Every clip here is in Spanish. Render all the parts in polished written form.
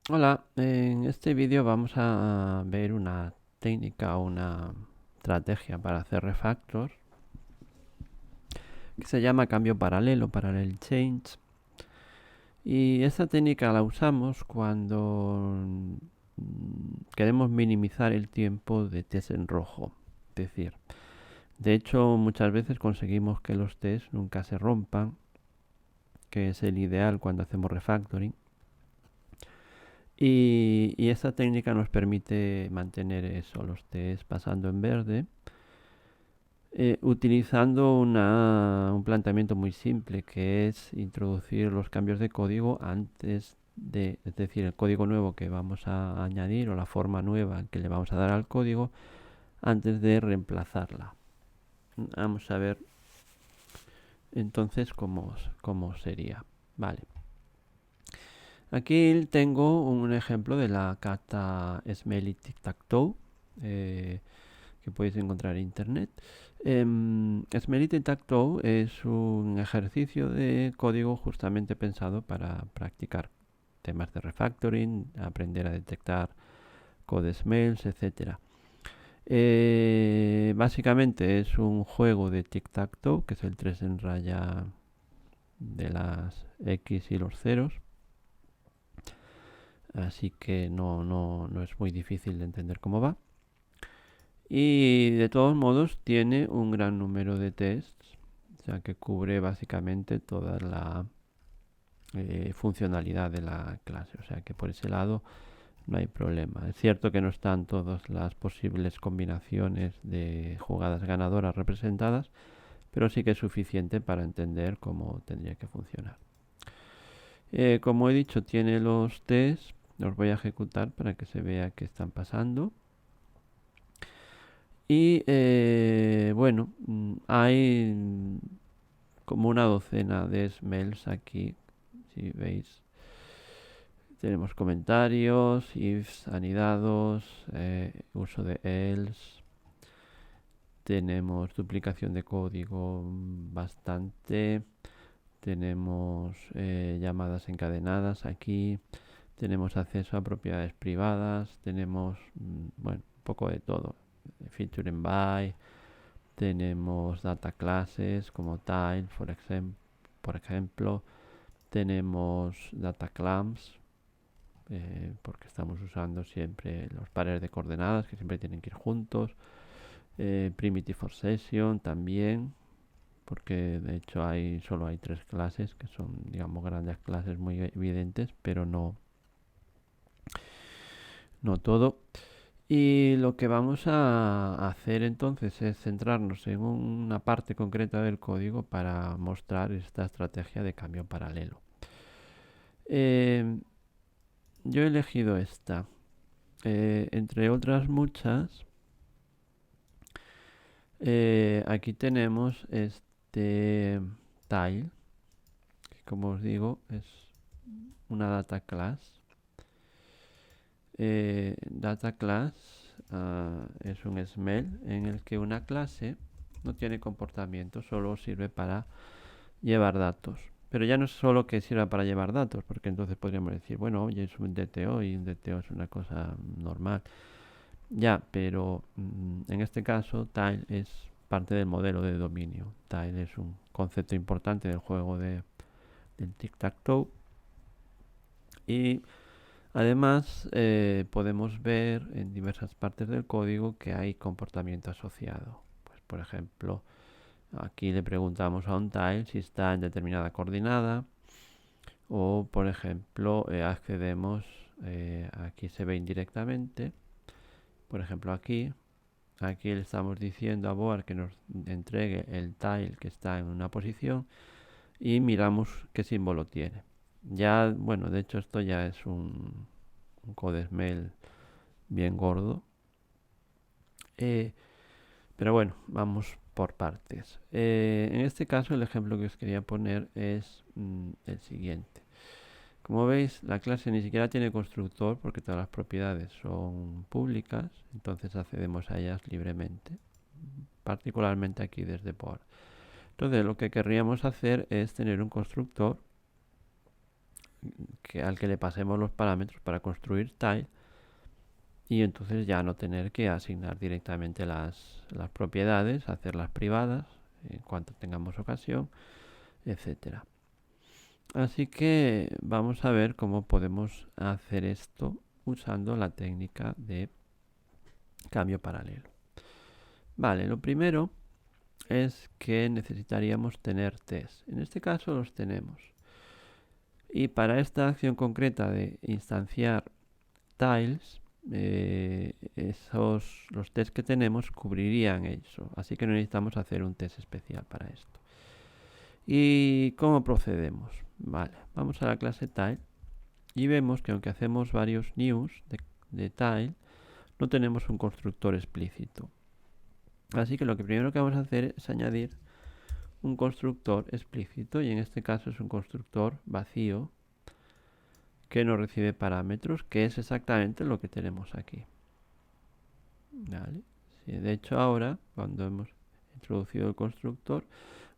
Hola, en este vídeo vamos a ver una técnica o una estrategia para hacer refactors que se llama cambio paralelo, parallel change. Y esta técnica la usamos cuando queremos minimizar el tiempo de test en rojo. Es decir, de hecho muchas veces conseguimos que los tests nunca se rompan, que es el ideal cuando hacemos refactoring. Y esta técnica nos permite mantener eso, los tests pasando en verde, utilizando un planteamiento muy simple, que es introducir los cambios de código antes de, es decir, el código nuevo que vamos a añadir o la forma nueva que le vamos a dar al código antes de reemplazarla. Vamos a ver entonces cómo sería. Vale. Aquí tengo un ejemplo de la carta Smelly Tic Tac Toe. Que podéis encontrar en internet. Smelly Tic Tac Toe es un ejercicio de código justamente pensado para practicar temas de refactoring, aprender a detectar code smells, etc. Básicamente es un juego de tic-tac-toe, que es el 3 en raya de las X y los ceros. Así que no es muy difícil de entender cómo va. Y de todos modos tiene un gran número de tests, o sea que cubre básicamente toda la funcionalidad de la clase, o sea que por ese lado no hay problema. Es cierto que no están todas las posibles combinaciones de jugadas ganadoras representadas, pero sí que es suficiente para entender cómo tendría que funcionar. Como he dicho, tiene los tests, los voy a ejecutar para que se vea qué están pasando. Y bueno, hay como una docena de smells aquí, si veis. Tenemos comentarios, ifs, anidados, uso de else. Tenemos duplicación de código bastante. Tenemos llamadas encadenadas aquí. Tenemos acceso a propiedades privadas. Tenemos, bueno, un poco de todo. Featuring by. Tenemos data classes como tile, por ejemplo. Tenemos data clamps, porque estamos usando siempre los pares de coordenadas que siempre tienen que ir juntos. Primitive for session también, porque de hecho solo hay tres clases que son, digamos, grandes clases muy evidentes, pero no todo. Y lo que vamos a hacer entonces es centrarnos en una parte concreta del código para mostrar esta estrategia de cambio paralelo. Eh, yo he elegido esta. Entre otras muchas, aquí tenemos este tile, que como os digo es una data class. Data class es un smell en el que una clase no tiene comportamiento, solo sirve para llevar datos. Pero ya no es solo que sirva para llevar datos, porque entonces podríamos decir, bueno, oye, es un DTO y un DTO es una cosa normal. Ya, pero en este caso, tile es parte del modelo de dominio. Tile es un concepto importante del juego del tic-tac-toe. Y además podemos ver en diversas partes del código que hay comportamiento asociado. Pues, por ejemplo, aquí le preguntamos a un tile si está en determinada coordenada. O, por ejemplo, accedemos, aquí se ve indirectamente. Por ejemplo, aquí le estamos diciendo a Board que nos entregue el tile que está en una posición y miramos qué símbolo tiene. Ya, bueno, de hecho esto ya es un codesmel bien gordo. Eh, pero bueno, vamos por partes. En este caso el ejemplo que os quería poner es el siguiente. Como veis, la clase ni siquiera tiene constructor porque todas las propiedades son públicas, entonces accedemos a ellas libremente, particularmente aquí desde Board. Entonces lo que querríamos hacer es tener un constructor al que le pasemos los parámetros para construir tile, y entonces ya no tener que asignar directamente las propiedades, hacerlas privadas en cuanto tengamos ocasión, etcétera. Así que vamos a ver cómo podemos hacer esto usando la técnica de cambio paralelo. Vale, lo primero es que necesitaríamos tener test. En este caso los tenemos. Y para esta acción concreta de instanciar tiles, los tests que tenemos cubrirían eso. Así que no necesitamos hacer un test especial para esto. ¿Y cómo procedemos? Vale, vamos a la clase tile y vemos que aunque hacemos varios news de tile, no tenemos un constructor explícito. Así que lo que primero que vamos a hacer es añadir un constructor explícito, y en este caso es un constructor vacío que no recibe parámetros, que es exactamente lo que tenemos aquí. ¿Vale? Sí, de hecho ahora, cuando hemos introducido el constructor,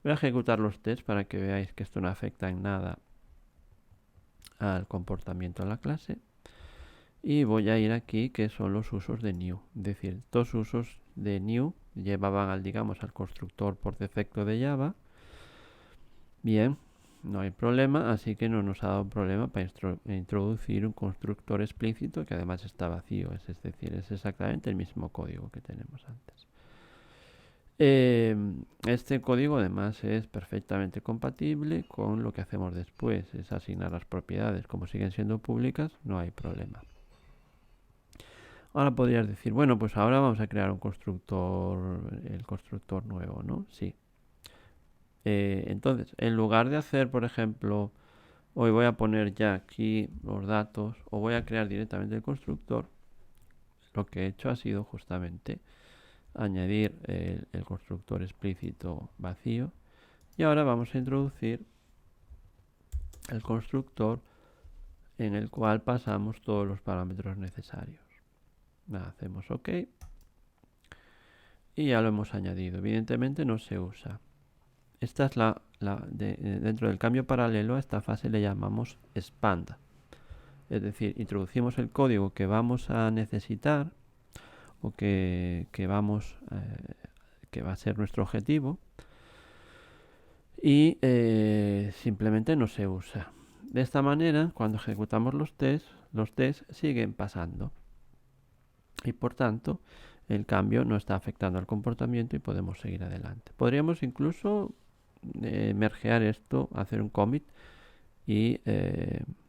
voy a ejecutar los tests para que veáis que esto no afecta en nada al comportamiento de la clase. Y voy a ir aquí, que son los usos de new. Es decir, estos usos de new llevaban digamos, al constructor por defecto de Java. Bien, no hay problema, así que no nos ha dado problema para introducir un constructor explícito que además está vacío. Es decir, es exactamente el mismo código que tenemos antes. Este código además es perfectamente compatible con lo que hacemos después, es asignar las propiedades. Como siguen siendo públicas, no hay problema. Ahora podrías decir, bueno, pues ahora vamos a crear un constructor, el constructor nuevo, ¿no? Sí. Entonces, en lugar de hacer, por ejemplo, hoy voy a poner ya aquí los datos o voy a crear directamente el constructor, lo que he hecho ha sido justamente añadir el constructor explícito vacío, y ahora vamos a introducir el constructor en el cual pasamos todos los parámetros necesarios. Hacemos OK y ya lo hemos añadido. Evidentemente no se usa. Esta es dentro del cambio paralelo, a esta fase le llamamos expand. Es decir, introducimos el código que vamos a necesitar o que va a ser nuestro objetivo, y simplemente no se usa. De esta manera, cuando ejecutamos los tests siguen pasando y por tanto el cambio no está afectando al comportamiento y podemos seguir adelante. Podríamos incluso mergear esto, hacer un commit y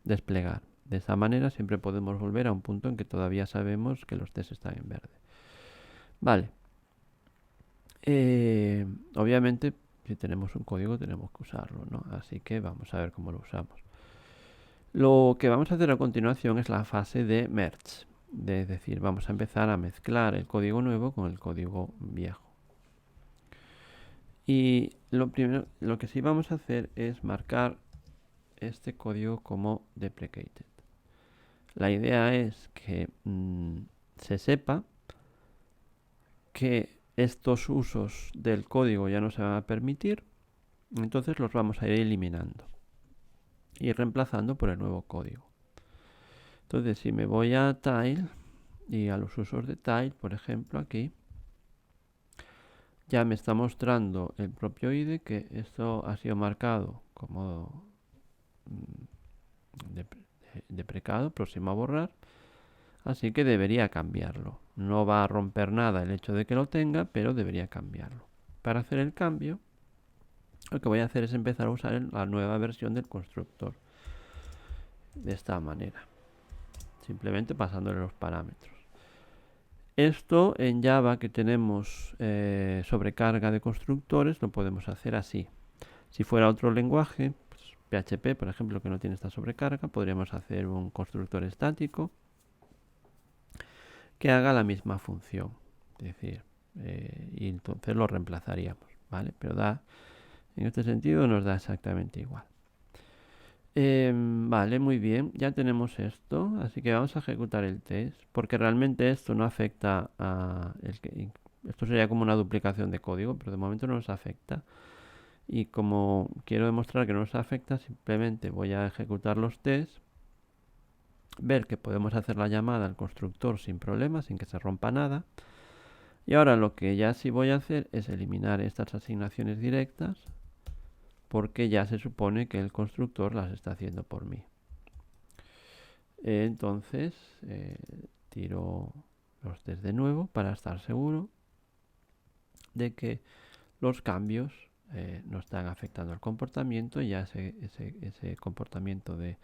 desplegar. De esa manera siempre podemos volver a un punto en que todavía sabemos que los tests están en verde. Vale. Obviamente, si tenemos un código tenemos que usarlo, ¿no? Así que vamos a ver cómo lo usamos. Lo que vamos a hacer a continuación es la fase de merge. Es decir, vamos a empezar a mezclar el código nuevo con el código viejo. Y lo que sí vamos a hacer es marcar este código como deprecated. La idea es que se sepa que estos usos del código ya no se van a permitir, entonces los vamos a ir eliminando y reemplazando por el nuevo código. Entonces, si me voy a tile y a los usos de tile, por ejemplo, aquí ya me está mostrando el propio IDE que esto ha sido marcado como deprecado, próximo a borrar, así que debería cambiarlo. No va a romper nada el hecho de que lo tenga, pero debería cambiarlo. Para hacer el cambio, lo que voy a hacer es empezar a usar la nueva versión del constructor de esta manera, simplemente pasándole los parámetros. Esto en Java, que tenemos sobrecarga de constructores, lo podemos hacer así. Si fuera otro lenguaje, pues PHP por ejemplo, que no tiene esta sobrecarga, podríamos hacer un constructor estático que haga la misma función, es decir, y entonces lo reemplazaríamos, ¿vale? Pero en este sentido nos da exactamente igual. Vale, muy bien, ya tenemos esto, así que vamos a ejecutar el test, porque realmente esto no afecta esto sería como una duplicación de código, pero de momento no nos afecta. Y como quiero demostrar que no nos afecta, simplemente voy a ejecutar los tests, ver que podemos hacer la llamada al constructor sin problemas, sin que se rompa nada. Y ahora lo que ya sí voy a hacer es eliminar estas asignaciones directas, porque ya se supone que el constructor las está haciendo por mí. Entonces tiro los test de nuevo para estar seguro de que los cambios no están afectando el comportamiento. Ya ese comportamiento de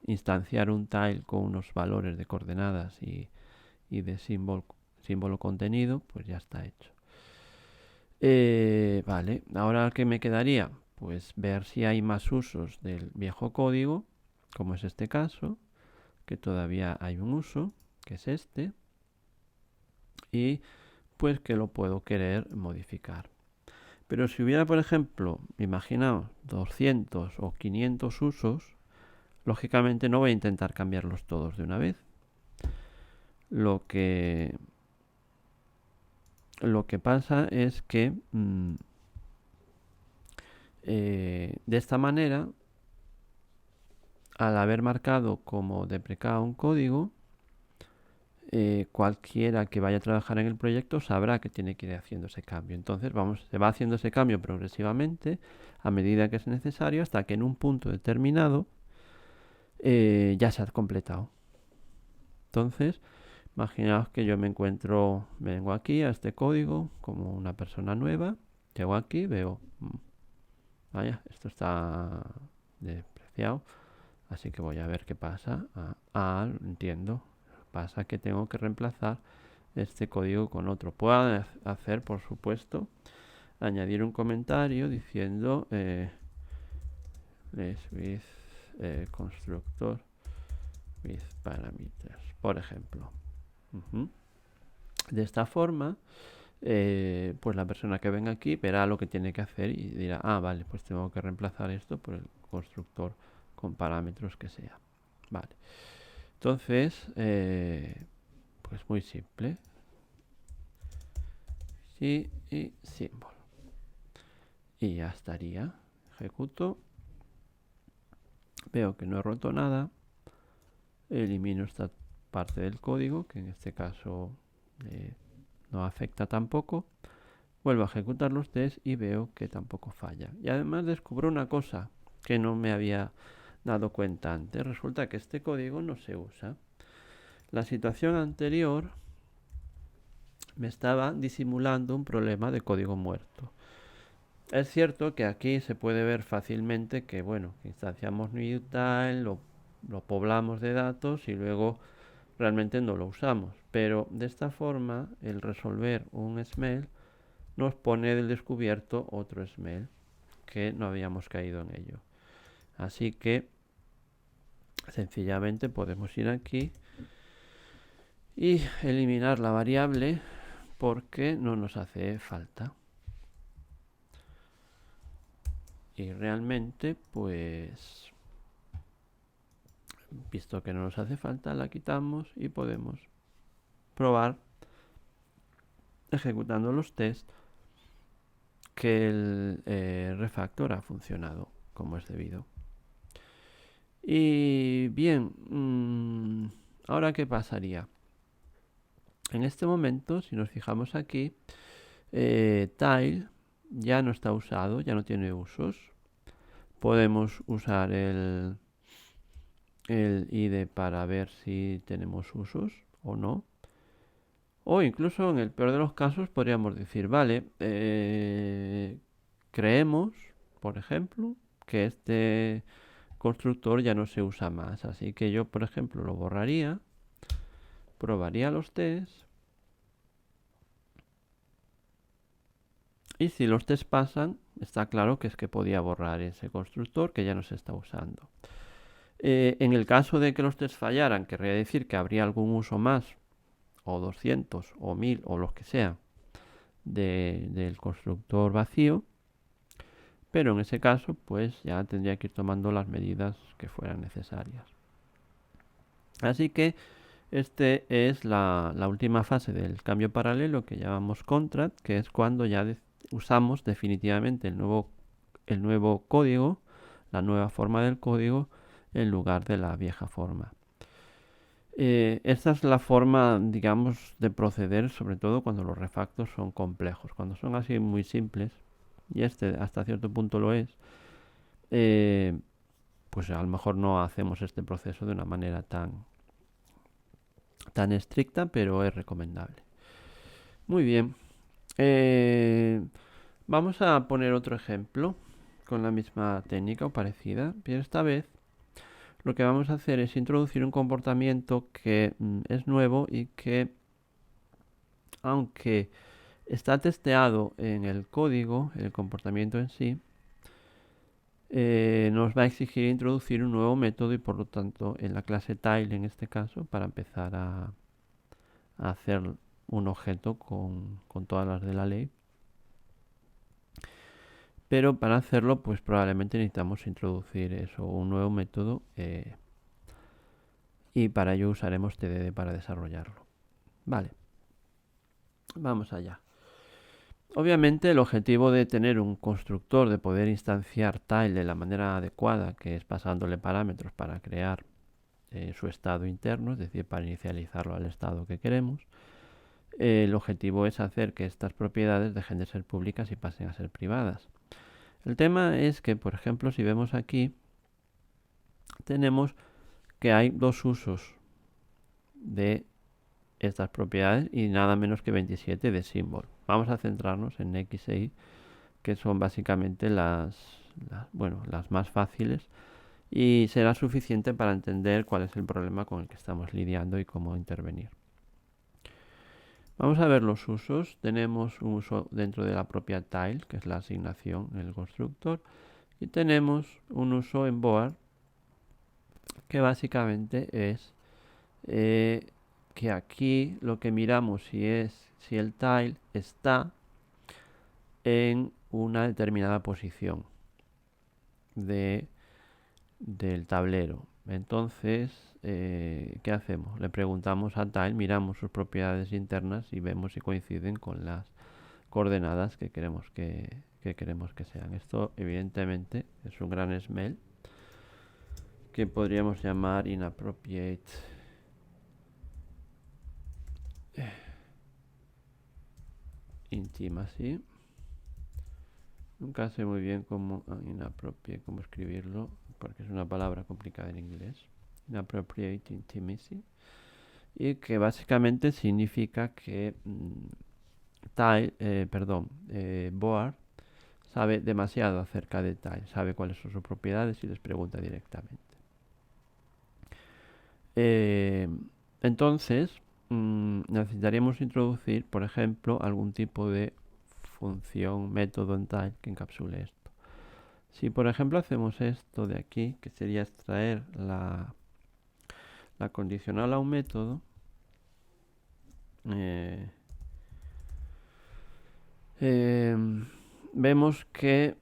instanciar un tile con unos valores de coordenadas y de símbolo contenido, pues ya está hecho. Vale, ahora ¿qué me quedaría? Pues ver si hay más usos del viejo código, como es este caso, que todavía hay un uso, que es este, y pues que lo puedo querer modificar. Pero si hubiera, por ejemplo, imaginaos 200 o 500 usos, lógicamente no voy a intentar cambiarlos todos de una vez. Lo que pasa es que de esta manera, al haber marcado como deprecado un código, cualquiera que vaya a trabajar en el proyecto sabrá que tiene que ir haciendo ese cambio. Entonces se va haciendo ese cambio progresivamente a medida que es necesario, hasta que en un punto determinado ya se ha completado. Entonces, imaginaos que yo vengo aquí a este código como una persona nueva, llego aquí, veo, vaya, esto está despreciado, así que voy a ver qué pasa. Entiendo. Pasa que tengo que reemplazar este código con otro. Puedo hacer, por supuesto, añadir un comentario diciendo less with constructor with parameters, por ejemplo. De esta forma, pues la persona que venga aquí verá lo que tiene que hacer y dirá, vale, pues tengo que reemplazar esto por el constructor con parámetros que sea. Vale. Entonces, pues muy simple. Sí y símbolo. Y ya estaría. Ejecuto. Veo que no he roto nada. Elimino esta parte del código, que en este caso no afecta tampoco. Vuelvo a ejecutar los tests y veo que tampoco falla. Y además descubro una cosa que no me había dado cuenta antes. Resulta que este código no se usa. La situación anterior me estaba disimulando un problema de código muerto. Es cierto que aquí se puede ver fácilmente que, bueno, que instanciamos newtile, lo poblamos de datos y luego realmente no lo usamos. Pero de esta forma, el resolver un smell nos pone del descubierto otro smell que no habíamos caído en ello. Así que sencillamente podemos ir aquí y eliminar la variable porque no nos hace falta. Y realmente, pues, visto que no nos hace falta, la quitamos y podemos probar ejecutando los tests que el refactor ha funcionado como es debido. Y bien, ahora ¿qué pasaría? En este momento, si nos fijamos aquí, tile ya no está usado, ya no tiene usos. Podemos usar el IDE para ver si tenemos usos o no. O incluso en el peor de los casos podríamos decir, vale, creemos, por ejemplo, que este constructor ya no se usa más. Así que yo, por ejemplo, lo borraría, probaría los tests y si los tests pasan, está claro que es que podía borrar ese constructor que ya no se está usando. En el caso de que los tests fallaran, querría decir que habría algún uso más, o 200, o 1000, o los que sea, del constructor vacío. Pero en ese caso, pues ya tendría que ir tomando las medidas que fueran necesarias. Así que este es la última fase del cambio paralelo que llamamos contract, que es cuando ya usamos definitivamente el nuevo código, la nueva forma del código, en lugar de la vieja forma. Esta es la forma, digamos, de proceder, sobre todo cuando los refactos son complejos. Cuando son así muy simples, y este hasta cierto punto lo es, pues a lo mejor no hacemos este proceso de una manera tan estricta, pero es recomendable. Muy bien. Vamos a poner otro ejemplo con la misma técnica o parecida, pero esta vez lo que vamos a hacer es introducir un comportamiento que es nuevo y que, aunque está testeado en el código, el comportamiento en sí, nos va a exigir introducir un nuevo método y por lo tanto en la clase tile en este caso para empezar a hacer un objeto con todas las de la ley. Pero para hacerlo pues probablemente necesitamos introducir eso, un nuevo método y para ello usaremos TDD para desarrollarlo. Vale, vamos allá. Obviamente el objetivo de tener un constructor, de poder instanciar tile de la manera adecuada, que es pasándole parámetros para crear su estado interno, es decir, para inicializarlo al estado que queremos, el objetivo es hacer que estas propiedades dejen de ser públicas y pasen a ser privadas. El tema es que, por ejemplo, si vemos aquí, tenemos que hay dos usos de estas propiedades y nada menos que 27 de symbol. Vamos a centrarnos en X e Y, que son básicamente las más fáciles y será suficiente para entender cuál es el problema con el que estamos lidiando y cómo intervenir. Vamos a ver los usos. Tenemos un uso dentro de la propia tile, que es la asignación en el constructor, y tenemos un uso en board, que básicamente es que aquí lo que miramos si el tile está en una determinada posición del tablero. Entonces, ¿qué hacemos? Le preguntamos a tile, miramos sus propiedades internas y vemos si coinciden con las coordenadas que queremos que sean. Esto evidentemente es un gran smell que podríamos llamar inappropriate intimacy. Nunca sé muy bien cómo cómo escribirlo, porque es una palabra complicada en inglés. Inappropriate intimacy. Y que básicamente significa que Board sabe demasiado acerca de tile, sabe cuáles son sus propiedades y les pregunta directamente. Entonces, necesitaríamos introducir, por ejemplo, algún tipo de función, método en tile que encapsule esto. Si, por ejemplo, hacemos esto de aquí, que sería extraer la condicional a un método, vemos que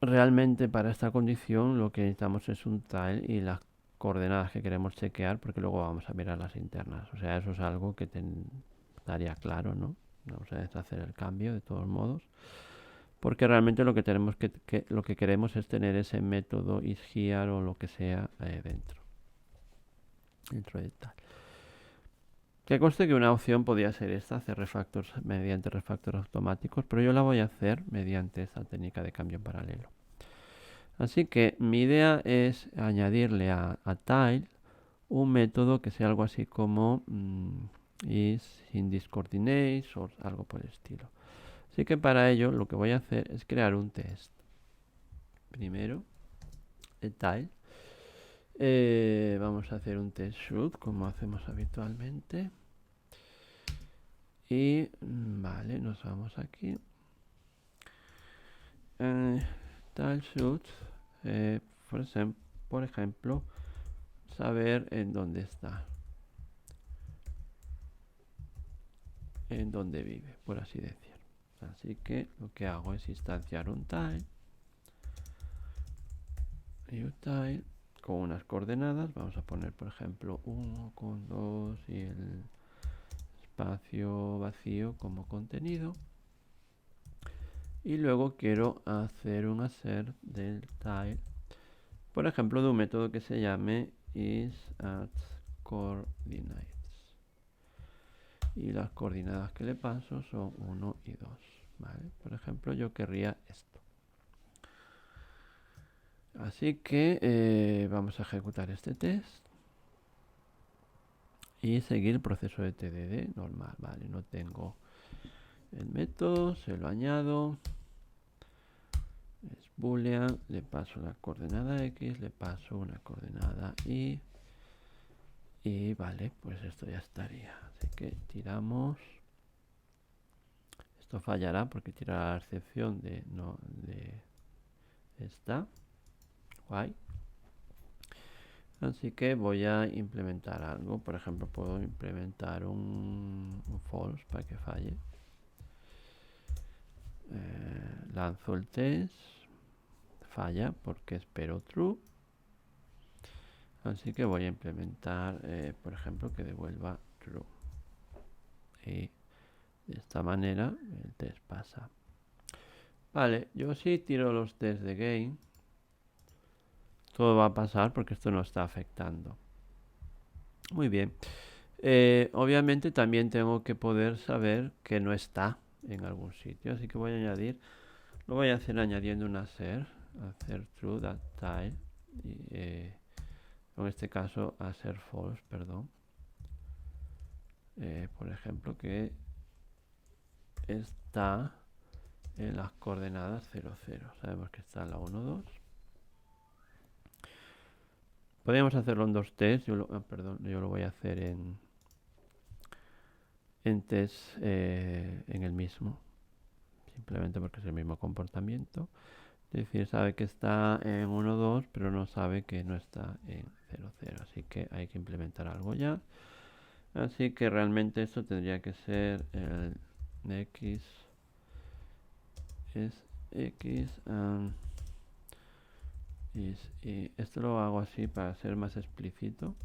realmente para esta condición lo que necesitamos es un tile y las coordenadas que queremos chequear, porque luego vamos a mirar las internas. O sea, eso es algo que estaría claro, ¿no? Vamos a deshacer el cambio de todos modos, porque realmente lo que tenemos lo que queremos es tener ese método isHeare o lo que sea dentro de tal. Que conste que una opción podría ser esta, hacer refactors mediante refactors automáticos, pero yo la voy a hacer mediante esta técnica de cambio en paralelo. Así que mi idea es añadirle a tile un método que sea algo así como isInDisCoordinates o algo por el estilo. Así que para ello lo que voy a hacer es crear un test. Primero, el tile. Vamos a hacer un test shoot como hacemos habitualmente. Y vale, nos vamos aquí. Tile shoot, por ejemplo, saber en dónde está, en dónde vive, por así decir. Así que lo que hago es instanciar un tile y un tile con unas coordenadas. Vamos a poner, por ejemplo, 1 con 2 y el espacio vacío como contenido. Y luego quiero hacer un assert del tile, por ejemplo, de un método que se llame isAddCoordinates. Y las coordenadas que le paso son 1 y 2. ¿Vale? Por ejemplo, yo querría esto. Así que vamos a ejecutar este test y seguir el proceso de TDD normal. Vale, no tengo el método, se lo añado. Es boolean, le paso la coordenada x, le paso una coordenada y vale, pues esto ya estaría. Así que tiramos. Esto fallará porque tira la excepción de no de esta. Guay. Así que voy a implementar algo. Por ejemplo, puedo implementar un false para que falle. Lanzo el test. Falla porque espero true. Así que voy a implementar, por ejemplo, que devuelva true. Y de esta manera el test pasa. Vale, yo sí tiro los tests de game. Todo va a pasar porque esto no está afectando. Muy bien. Obviamente también tengo que poder saber que no está en algún sitio. Así que voy a añadir. Lo voy a hacer añadiendo un assert true that tile. Y, en este caso assert false, perdón. Por ejemplo, que está en las coordenadas 0, 0. Sabemos que está en la 1, 2. Podríamos hacerlo en dos tests. Yo lo voy a hacer en test en el mismo. Simplemente porque es el mismo comportamiento. Es decir, sabe que está en 1, 2, pero no sabe que no está en 0, 0. Así que hay que implementar algo ya. Así que realmente esto tendría que ser el x es x y esto lo hago así para ser más explícito.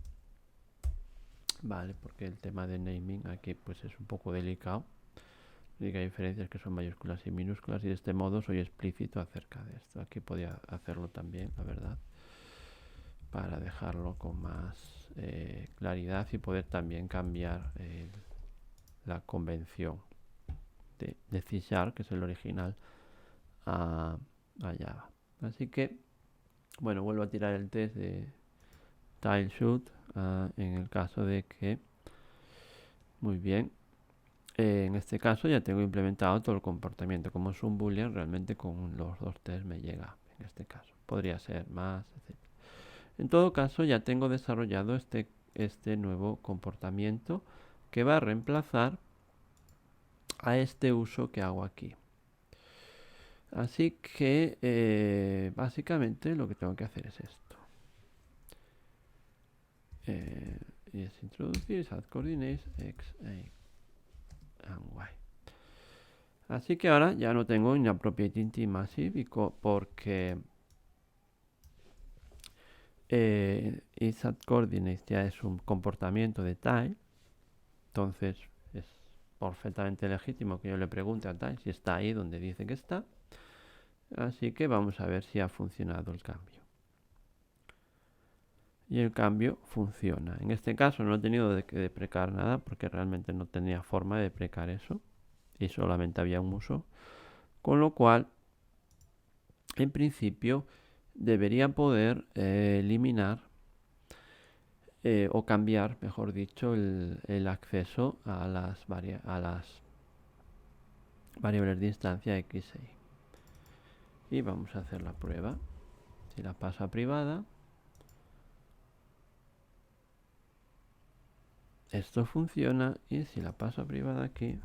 Vale, porque el tema de naming aquí pues es un poco delicado. Y que hay diferencias que son mayúsculas y minúsculas y de este modo soy explícito acerca de esto. Aquí podía hacerlo también, la verdad, para dejarlo con más claridad y poder también cambiar la convención de C#, que es el original, a Java. Así que, bueno, vuelvo a tirar el test de TileShoot en el caso de que, muy bien, en este caso ya tengo implementado todo el comportamiento. Como es un boolean, realmente con los dos tests me llega en este caso. Podría ser más, etc. En todo caso, ya tengo desarrollado este nuevo comportamiento que va a reemplazar a este uso que hago aquí. Así que básicamente lo que tengo que hacer es esto. Y es introducir add coordinates x, y and y. Así que ahora ya no tengo inappropriate massive porque isAddCoordinates ya es un comportamiento de tile. Entonces es perfectamente legítimo que yo le pregunte a tile si está ahí donde dice que está. Así que vamos a ver si ha funcionado el cambio. Y el cambio funciona. En este caso no he tenido que deprecar nada porque realmente no tenía forma de deprecar eso. Y solamente había un uso. Con lo cual, en principio, debería poder eliminar o cambiar, mejor dicho, el acceso a las variables de instancia x e y. Y vamos a hacer la prueba. Si la paso a privada, esto funciona, y si la paso a privada aquí,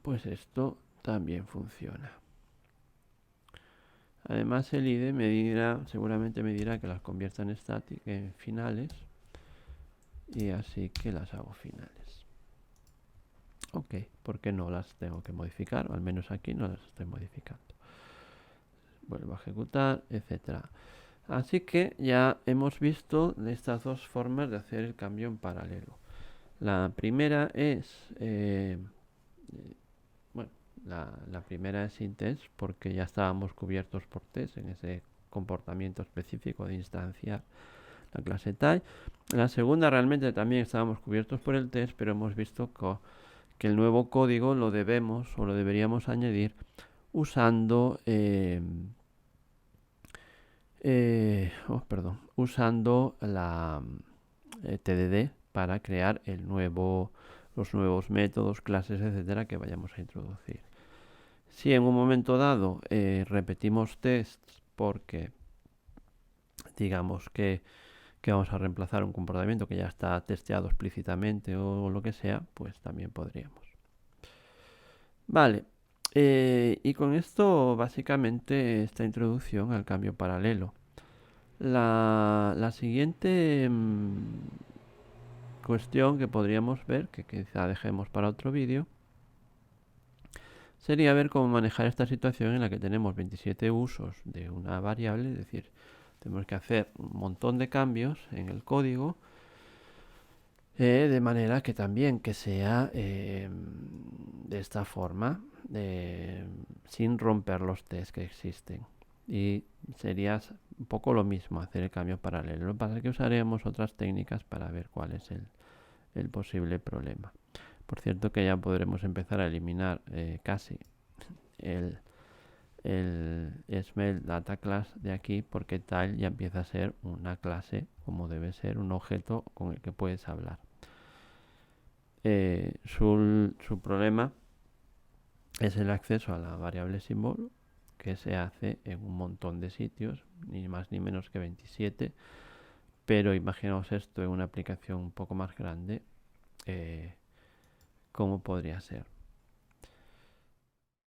pues esto también funciona. Además el IDE me dirá, seguramente me dirá que las convierta en finales, y así que las hago finales. Ok, porque no las tengo que modificar, o al menos aquí no las estoy modificando. Vuelvo a ejecutar, etcétera. Así que ya hemos visto estas dos formas de hacer el cambio en paralelo. La primera es bueno, la primera es sin test porque ya estábamos cubiertos por test en ese comportamiento específico de instanciar la clase type. La segunda realmente también estábamos cubiertos por el test, pero hemos visto que el nuevo código lo debemos o lo deberíamos añadir usando usando la TDD para crear los nuevos métodos, clases, etcétera, que vayamos a introducir. Si en un momento dado repetimos tests porque digamos que vamos a reemplazar un comportamiento que ya está testeado explícitamente o lo que sea, pues también podríamos. Vale, y con esto básicamente esta introducción al cambio paralelo. La siguiente cuestión que podríamos ver, que quizá dejemos para otro vídeo, sería ver cómo manejar esta situación en la que tenemos 27 usos de una variable, es decir, tenemos que hacer un montón de cambios en el código, de manera que también que sea de esta forma, sin romper los tests que existen. Y sería un poco lo mismo hacer el cambio paralelo. Lo que pasa es que usaremos otras técnicas para ver cuál es el posible problema. Por cierto que ya podremos empezar a eliminar casi el Smell Data Class de aquí, porque tal ya empieza a ser una clase como debe ser, un objeto con el que puedes hablar. Su problema es el acceso a la variable símbolo, que se hace en un montón de sitios, ni más ni menos que 27, pero imaginaos esto en una aplicación un poco más grande, ¿cómo podría ser?